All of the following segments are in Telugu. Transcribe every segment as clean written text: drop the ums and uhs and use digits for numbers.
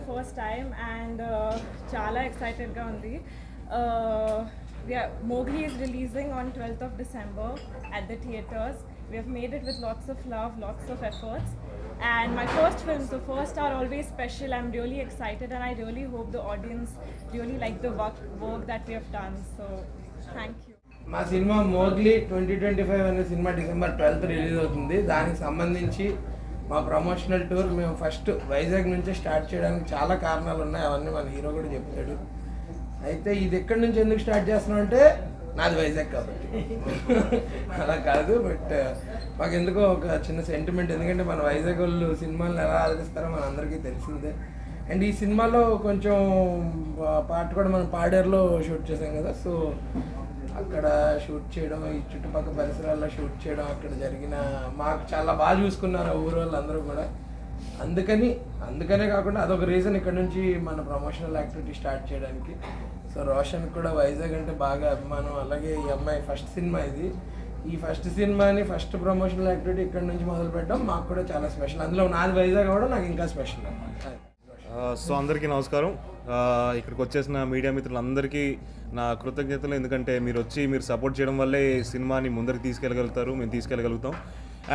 first time and chala excited ga undi. Mowgli is releasing on 12th of December at the theatres. We have made it with lots of love, lots of efforts. And my first films, the first are always special. I'm really excited and I really hope the audience really like the work that we have done. So, thank you. మా సినిమా మోగ్లీ 2025 అనే సినిమా December 12th రిలీజ్ అవుతుంది. దానికి సంబంధించి మా ప్రమోషనల్ టూర్ మేము ఫస్ట్ వైజాగ్ నుంచి స్టార్ట్ చేయడానికి చాలా కారణాలు ఉన్నాయి. అవన్నీ మన హీరో కూడా చెప్తాడు. అయితే ఇది ఎక్కడి నుంచి ఎందుకు స్టార్ట్ చేస్తున్నాం అంటే నాది వైజాగ్ కాబట్టి అలా కాదు. బట్ మాకు ఎందుకో ఒక చిన్న సెంటిమెంట్, ఎందుకంటే మన వైజాగ్ వాళ్ళు సినిమాలను ఎలా ఆదరిస్తారో మన అందరికీ తెలిసిందే. అండ్ ఈ సినిమాలో కొంచెం పాట కూడా మనం పాడేరులో షూట్ చేసాం కదా. సో అక్కడ షూట్ చేయడం, ఈ చుట్టుపక్కల పరిసరాల్లో షూట్ చేయడం, అక్కడ జరిగిన మాకు చాలా బాగా చూసుకున్నారు ఆ ఊరు వాళ్ళందరూ కూడా. అందుకనే కాకుండా అదొక రీజన్ ఇక్కడ నుంచి మన ప్రమోషనల్ యాక్టివిటీ స్టార్ట్ చేయడానికి. సో రోషన్ కూడా వైజాగ్ అంటే బాగా అభిమానం. అలాగే ఈ అమ్మాయి ఫస్ట్ సినిమా ఇది. ఈ ఫస్ట్ సినిమాని ఫస్ట్ ప్రమోషనల్ యాక్టివిటీ ఇక్కడ నుంచి మొదలు పెట్టడం మాకు కూడా చాలా స్పెషల్. అందులో నాది వైజాగ్ అవ్వడం నాకు ఇంకా స్పెషల్ అన్నమాట. సో అందరికీ నమస్కారం. ఇక్కడికి వచ్చేసిన మీడియా మిత్రులందరికీ నా కృతజ్ఞతలు. ఎందుకంటే మీరు వచ్చి మీరు సపోర్ట్ చేయడం వల్లే సినిమాని ముందరికి తీసుకెళ్ళగలుగుతారు, మేము తీసుకెళ్ళగలుగుతాం.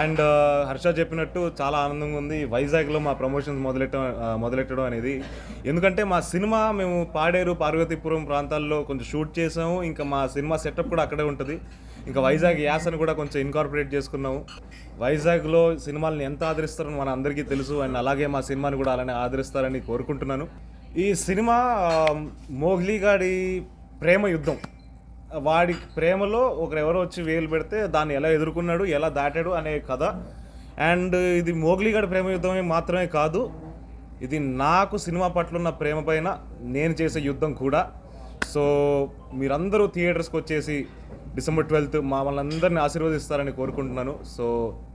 అండ్ హర్ష చెప్పినట్టు చాలా ఆనందంగా ఉంది వైజాగ్లో మా ప్రమోషన్స్ మొదలెట్టడం అనేది. ఎందుకంటే మా సినిమా మేము పాడేరు, పార్వతీపురం ప్రాంతాల్లో కొంచెం షూట్ చేసాము. ఇంకా మా సినిమా సెటప్ కూడా అక్కడే ఉంటుంది. ఇంకా వైజాగ్ యాసను కూడా కొంచెం ఇన్కార్పొరేట్ చేసుకున్నాము. వైజాగ్లో సినిమాలను ఎంత ఆదరిస్తారని మన అందరికీ తెలుసు. అండ్ అలాగే మా సినిమాని కూడా అలానే ఆదరిస్తారని కోరుకుంటున్నాను. ఈ సినిమా మోగ్లీ గాడి ప్రేమ యుద్ధం. వాడి ప్రేమలో ఒకరెవరో వచ్చి వేలు పెడితే దాన్ని ఎలా ఎదుర్కొన్నాడు, ఎలా దాటాడు అనే కథ. అండ్ ఇది మోగ్లీ గాడి ప్రేమ యుద్ధమే మాత్రమే కాదు, ఇది నాకు సినిమా పట్ల ఉన్న ప్రేమ పైన నేను చేసే యుద్ధం కూడా. సో మీరందరూ థియేటర్స్కి వచ్చేసి December 12th మమ్మల్ని అందరినీ ఆశీర్వదిస్తారని కోరుకుంటున్నాను. So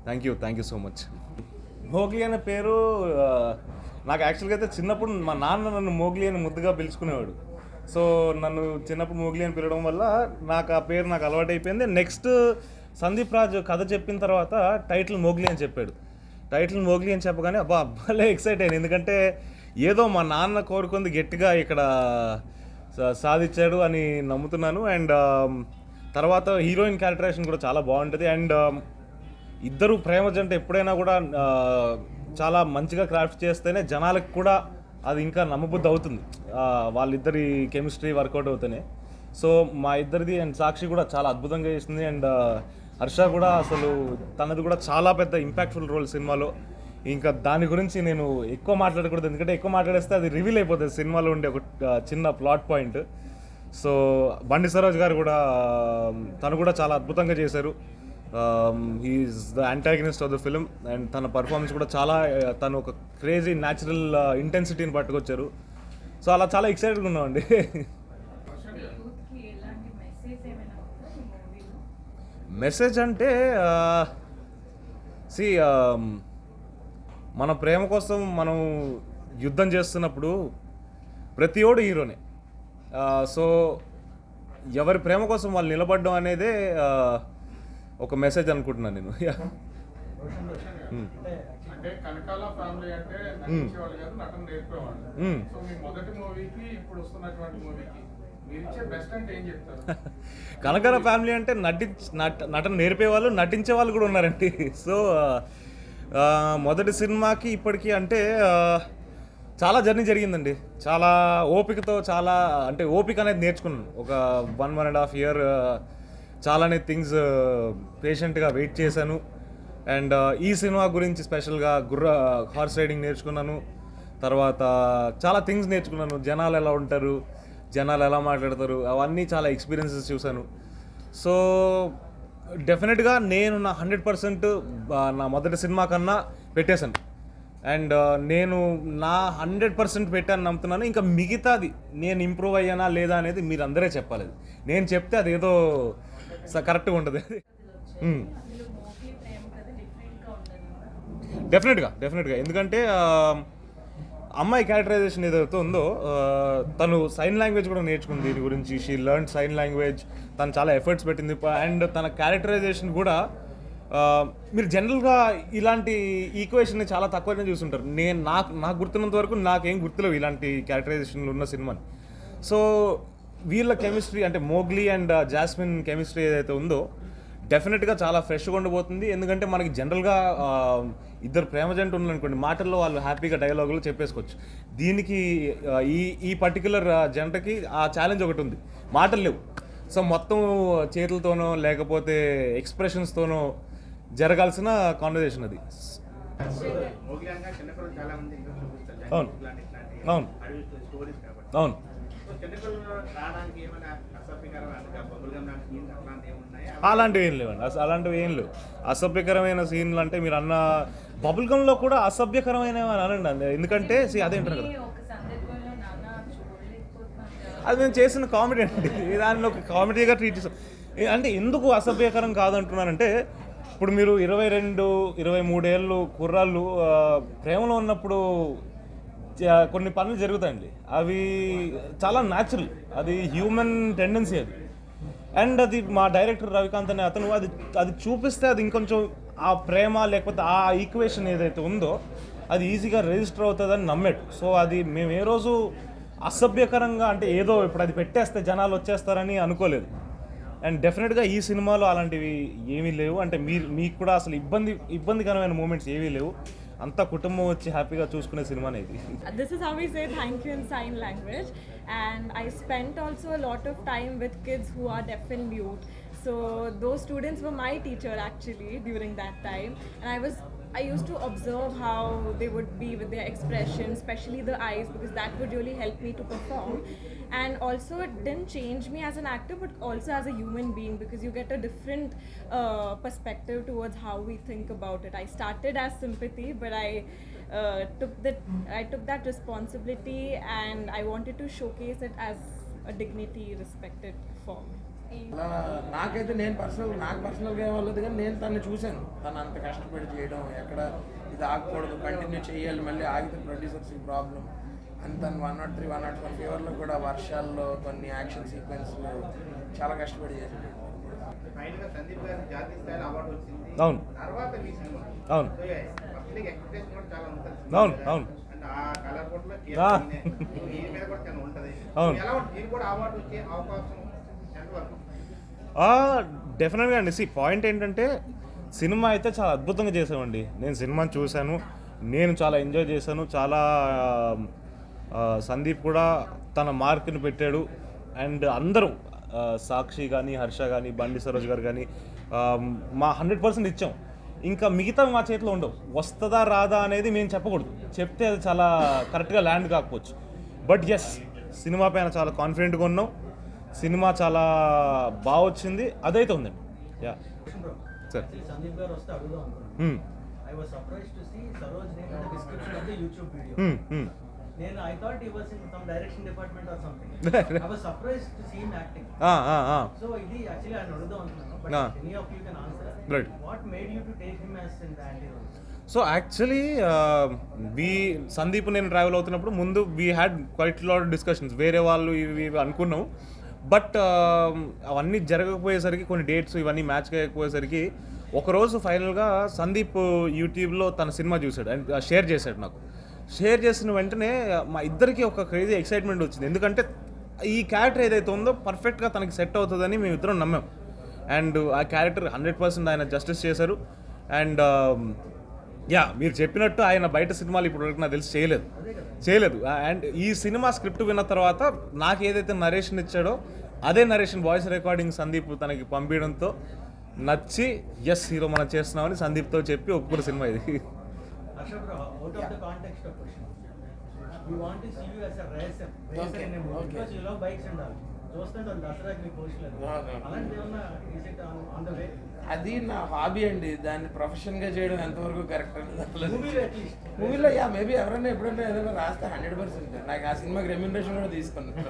thank you so much. Mowgli అనే పేరు నాకు యాక్చువల్గా అయితే చిన్నప్పుడు మా నాన్న నన్ను మోగ్లీ అని ముద్దుగా పిలుచుకునేవాడు. సో నన్ను చిన్నప్పుడు మోగ్లీ అని పిలవడం వల్ల నాకు ఆ పేరు నాకు అలవాటు అయిపోయింది. నెక్స్ట్ సందీప్ రాజు కథ చెప్పిన తర్వాత టైటిల్ మోగ్లీ అని చెప్పాడు. టైటిల్ మోగ్లీ అని చెప్పగానే అబ్బాలే ఎక్సైట్ అయ్యాను. ఎందుకంటే ఏదో మా నాన్న కోరుకుంది గట్టిగా ఇక్కడ సాధించాడు అని నమ్ముతున్నాను. అండ్ తర్వాత హీరోయిన్ క్యారెక్టరేషన్ కూడా చాలా బాగుంటుంది. అండ్ ఇద్దరు ప్రేమ జంట ఎప్పుడైనా కూడా చాలా మంచిగా క్రాఫ్ట్ చేస్తేనే జనాలకు కూడా అది ఇంకా నమ్మబుద్ధి అవుతుంది. వాళ్ళిద్దరి కెమిస్ట్రీ వర్కౌట్ అవుతేనే. సో మా ఇద్దరిది అండ్ సాక్షి కూడా చాలా అద్భుతంగా చేసింది. అండ్ హర్ష కూడా అసలు తనది కూడా చాలా పెద్ద ఇంపాక్ట్ఫుల్ రోల్ సినిమాలో. ఇంకా దాని గురించి నేను ఎక్కువ మాట్లాడకూడదు, ఎందుకంటే ఎక్కువ మాట్లాడేస్తే అది రివీల్ అయిపోతుంది సినిమాలో ఉండే ఒక చిన్న ప్లాట్ పాయింట్. సో బండి సరోజ్ గారు కూడా తను కూడా చాలా అద్భుతంగా చేశారు. He is the antagonist of the film. And తన పర్ఫార్మెన్స్ కూడా చాలా, తను ఒక క్రేజీ న్యాచురల్ ఇంటెన్సిటీని పట్టుకొచ్చారు. సో అలా చాలా ఎక్సైటెడ్గా ఉన్నామండి. మెసేజ్ అంటే మన ప్రేమ కోసం మనం యుద్ధం చేస్తున్నప్పుడు ప్రతి ఓడు హీరోనే. సో ఎవరి ప్రేమ కోసం వాళ్ళు నిలబడడం అనేదే ఒక మెసేజ్ అనుకుంటున్నాను నేను. అంటే కనకాల ఫ్యామిలీ అంటే నటించేవాళ్ళు కాదు, నటన నేర్పేవాళ్ళు. సో మీ మొదటి మూవీకి ఇప్పుడు వస్తున్నటువంటి మూవీకి మీరు ఇచ్చే బెస్ట్ అంటే ఏం చెప్తారు? కనకాల ఫ్యామిలీ అంటే నటన నేర్పేవాళ్ళు, నటించే వాళ్ళు కూడా ఉన్నారండి. సో మొదటి సినిమాకి ఇప్పటికీ అంటే చాలా జర్నీ జరిగిందండి. చాలా ఓపికతో, చాలా అంటే ఓపిక అనేది నేర్చుకున్నాను. ఒక 1.5 year చాలానే థింగ్స్ పేషెంట్గా వెయిట్ చేశాను. అండ్ ఈ సినిమా గురించి స్పెషల్గా హార్స్ రైడింగ్ నేర్చుకున్నాను. తర్వాత చాలా థింగ్స్ నేర్చుకున్నాను. జనాలు ఎలా ఉంటారు, జనాలు ఎలా మాట్లాడతారు, అవన్నీ చాలా ఎక్స్పీరియన్సెస్ చూశాను. సో డెఫినెట్గా నేను నా 100% నా మొదటి సినిమా కన్నా పెట్టేశాను. అండ్ నేను నా 100% పెట్టాను నమ్ముతున్నాను. ఇంకా మిగతాది నేను ఇంప్రూవ్ అయ్యానా లేదా అనేది మీరు అందరే చెప్పాలి. నేను చెప్తే అది ఏదో కరెక్ట్గా ఉంటుంది. డెఫినెట్గా ఎందుకంటే అమ్మాయి క్యారెక్టరైజేషన్ ఏదైతే ఉందో తను సైన్ లాంగ్వేజ్ కూడా నేర్చుకుంది. దీని గురించి షీ లెర్న్ సైన్ లాంగ్వేజ్. తను చాలా ఎఫర్ట్స్ పెట్టింది. అండ్ తన క్యారెక్టరైజేషన్ కూడా మీరు జనరల్గా ఇలాంటి ఈక్వేషన్ని చాలా తక్కువనే చూస్తుంటారు. నాకు గుర్తున్నంత వరకు నాకేం గుర్తులేవు ఇలాంటి క్యారెక్టరైజేషన్లు ఉన్న సినిమాని. సో వీళ్ళ కెమిస్ట్రీ అంటే మోగ్లీ అండ్ జాస్మిన్ కెమిస్ట్రీ ఏదైతే ఉందో డెఫినెట్గా చాలా ఫ్రెష్గా ఉండబోతుంది. ఎందుకంటే మనకి జనరల్గా ఇద్దరు ప్రేమ జంట ఉన్నారనుకోండి, మాటల్లో వాళ్ళు హ్యాపీగా డైలాగులు చెప్పేసుకోవచ్చు. దీనికి ఈ పర్టికులర్ జంటకి ఆ ఛాలెంజ్ ఒకటి ఉంది, మాటలు లేవు. సో మొత్తం చేతులతోనో లేకపోతే ఎక్స్ప్రెషన్స్తోనో జరగాల్సిన కాన్వర్జేషన్ అది. అవును అవును అవును. అలాంటివి ఏం లేవండి, అలాంటివి ఏం లేవు. అసభ్యకరమైన సీన్లు అంటే మీరు అన్న బబుల్ గమ్లో కూడా అసభ్యకరమైన అనండి. ఎందుకంటే అదేంటారు కదా, అది మేము చేసిన కామెడీ అండి, దాన్ని ఒక కామెడీగా ట్రీట్ చేస్తాం. అంటే ఎందుకు అసభ్యకరం కాదంటున్నానంటే, ఇప్పుడు మీరు 22-23 ఏళ్ళు కుర్రాళ్ళు ప్రేమలో ఉన్నప్పుడు కొన్ని పనులు జరుగుతాయండి, అవి చాలా న్యాచురల్, అది హ్యూమన్ టెండెన్సీ అది. అండ్ అది మా డైరెక్టర్ రవికాంత్ అనే అతను అది చూపిస్తే అది ఇంకొంచెం ఆ ప్రేమ లేకపోతే ఆ ఈక్వేషన్ ఏదైతే ఉందో అది ఈజీగా రిజిస్టర్ అవుతుందని నమ్మాడు. సో అది మేము ఏ రోజు అసభ్యకరంగా అంటే ఏదో ఇప్పుడు అది పెట్టేస్తే జనాలు వచ్చేస్తారని అనుకోలేదు. అండ్ డెఫినెట్గా ఈ సినిమాలో అలాంటివి ఏమీ లేవు. అంటే మీకు కూడా అసలు ఇబ్బందికరమైన మూమెంట్స్ ఏమీ లేవు. అంతా కుటుంబం వచ్చి హ్యాపీగా చూసుకునే సినిమానే ఇది. This is how we say thank you in sign language, and I spent also a lot of time with kids who are deaf and mute. So those students were my teacher actually during that time, and I used to observe how they would be with their expression, especially the eyes, because that would really help me to perform. And also it didn't change me as an actor, but also as a human being, because you get a different perspective towards how we think about it. I started as sympathy, but I took that responsibility, and I wanted to showcase it as a dignity respected form. అలా నాకైతే నాకు పర్సనల్గా ఏమవ్వలేదు, కానీ నేను తను చూశాను, తను అంత కష్టపడి చేయడం, ఎక్కడ ఇది ఆగకూడదు, కంటిన్యూ చేయాలి, మళ్ళీ ఆగితే ప్రొడ్యూసర్స్కి ప్రాబ్లం అని తను 103, 104 ఫీవర్లో కూడా వర్షాల్లో కొన్ని యాక్షన్ సీక్వెన్స్లు చాలా కష్టపడి చేశాడు. అవును అవును అవును అవును డెఫినెట్గా అండి. పాయింట్ ఏంటంటే సినిమా అయితే చాలా అద్భుతంగా చేసామండి. నేను సినిమాని చూశాను, నేను చాలా ఎంజాయ్ చేశాను. చాలా సందీప్ కూడా తన మార్క్ని పెట్టాడు. అండ్ అందరూ సాక్షి కానీ, హర్ష కానీ, బండి సరోజ్ గారు కానీ మా 100% ఇచ్చాం. ఇంకా మిగతా మా చేతిలో ఉండవు. వస్తుందా రాదా అనేది మేము చెప్పకూడదు, చెప్తే అది చాలా కరెక్ట్గా ల్యాండ్ కాకపోవచ్చు. బట్ ఎస్, సినిమా పైన చాలా కాన్ఫిడెంట్గా ఉన్నాం. సినిమా చాలా బాగా వచ్చింది, అదైతే ఉందండి. Yeah sir. సందీప్ గారు వస్తే అడుగుదాం అనుకున్నాను. I was surprised to see Saroj name in the description of the YouTube video. I thought he was in some direction department or something. I was surprised to see him acting. So ఇది actually I అడుగుదాం అనుకున్నాను, but any of you can answer. Right. What made you to take him as in the anti role? So actually Sandeep నేను ట్రావెల్ అవుతున్నప్పుడు ముందు we had quiet lot discussions, వేరే వాళ్ళు ఇవి అనుకున్నాం. బట్ అవన్నీ జరగకపోయేసరికి, కొన్ని డేట్స్ ఇవన్నీ మ్యాచ్ కాకపోయేసరికి ఒకరోజు ఫైనల్గా సందీప్ యూట్యూబ్లో తన సినిమా చూశాడు అండ్ షేర్ చేశాడు నాకు. షేర్ చేసిన వెంటనే మా ఇద్దరికి ఒక క్రేజీ ఎక్సైట్మెంట్ వచ్చింది. ఎందుకంటే ఈ క్యారెక్టర్ ఏదైతే ఉందో పర్ఫెక్ట్గా తనకి సెట్ అవుతుందని మేము ఇద్దరం నమ్మాం. అండ్ ఆ క్యారెక్టర్ 100% ఆయన జస్టిస్ చేశారు. అండ్ మీరు చెప్పినట్టు ఆయన బయట సినిమాలు ఇప్పుడు నాకు తెలిసి చేయలేదు. అండ్ ఈ సినిమా స్క్రిప్ట్ విన్న తర్వాత నాకు ఏదైతే నరేషన్ ఇచ్చాడో అదే నరేషన్ వాయిస్ రికార్డింగ్ సందీప్ తనకి పంపించడంతో నచ్చి ఎస్ హీరో మనం చేస్తున్నామని సందీప్తో చెప్పి ఒప్పుకున్న సినిమా ఇది. Out of the context of question, we want to see you as a racer in a movie, because you love bikes and all. చూస్తుంటే దసరాకి మీ పోస్టులు అలాంటి ఏమన్నా is it on the way? అది నా హాబీ అండి, దాన్ని ప్రొఫెషన్గా చేయడం ఎంతవరకు కరెక్ట్ అనేది మూవీలో మేబీ ఎవరైనా ఎప్పుడైనా ఏదైనా రాస్తే 100%. నాకు ఆ సినిమాకి రెమ్యూనరేషన్ కూడా తీసుకున్నాను.